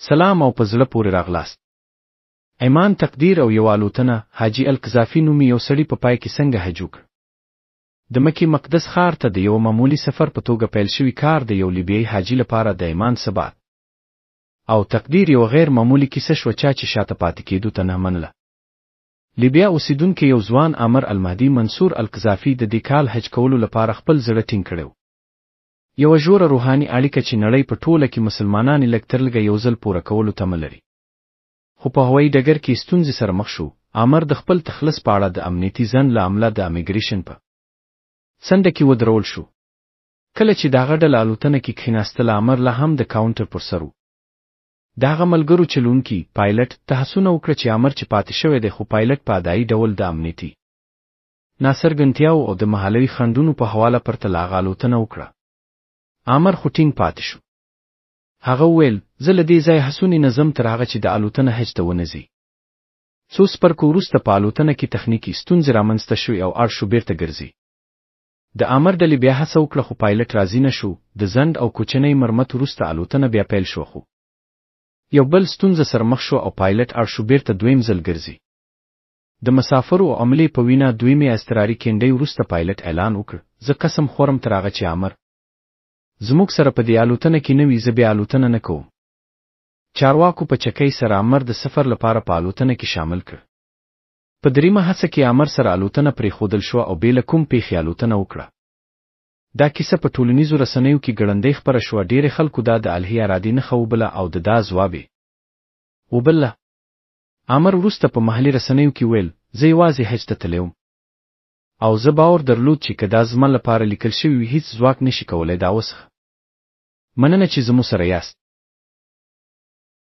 سلام او په زړه پورې راغلاست. ایمان تقدیر او یو الوتنه حاجی القذافي نومي یو سړی په پای کې څنګه حج وکړ. د مکې مقدس ښار ته د یو معمولی سفر په توګه پیل شوی کار د یو لیبیایي حاجی لپاره د ایمان ثبات او تقدیر یو غیر معمولی کیسه شوه چې شاته پاتې کېدو ته نه منله. لیبیا اوسیدونکي یو ځوان عامر المهدي منصور القذافي د دې کال حج کولو لپاره خپل زړه ټینګ کړی و. یوه ژوره روحاني اړیکه چې نړۍ په ټوله کې مسلمانان یې لږ تر لږه یو ځل پوره کولو تمه لري. خو په هوایي ډګر کې ستونزې سره مخ شو. عامر د خپل تخلص په اړه د امنیتي ځنډ له امله د امیګریشن په څنډه کې ودرول شو. کله چې د هغه ډله الوتنه کې کښېناستله عامر لا هم د کاونټر پر سر و. د هغه ملګرو چلونکي پایلټ تحسونه وکړه چې عامر چې پاتې شوی دی خو پایلټ په ادایي ډول د امنیتي ناڅرګندتیاو او د محلوي خنډونو په حواله پرته هغه الوتنه وکړه. عامر خو ټینګ پاتې شو. هغه وویل زه له دې ځایه هڅونې نه ځم تر هغه چې د الوتنه حج ته ونه ځي. څو څپرکو وروسته په الوتنه کې تخنیکي ستونزې رامنځته شوې او اړ شو بیرته ګرځي. د عامر ډلې بیا هڅه وکړه خو پایلټ راضي نه شو. د ځنډ او کوچنۍ مرمت وروسته الوتنه بیا پیل شو خو یو بل ستونزه سره مخ شو او پایلټ اړ شو بیرته دویم ځل ګرځي. د مسافرو او عملې په وینا دویمې اضطراري کینډۍ وروسته پایلټ اعلان وکړ زه قسم خورم تر هغه چې عامر زموږ سره په دې الوتنه کې نه وي زه بیا الوتنه نه کوم. چارواکو په چکۍ سره عامر د سفر لپاره په الوتنه کې شامل کړ. په دریمه هڅه کې عامر سره الوتنه پرېښودل شوه او بې له کوم پیښې الوتنه وکړه. دا کیسه په ټولنیزو رسنیو کې ګړندۍ خپره شوه. ډېرې خلکو دا د الهي ارادې نښه وبله او د دا ځواب یې وبله. عامر وروسته په محلي رسنیو کې ویل زه یوازې حج ته تللی وم او زه باور درلود چې که دا زما لپاره لیکل شوي وي هیڅ ځواک نشي کولی دا وسخه. مننه چې زموږ سره یاست.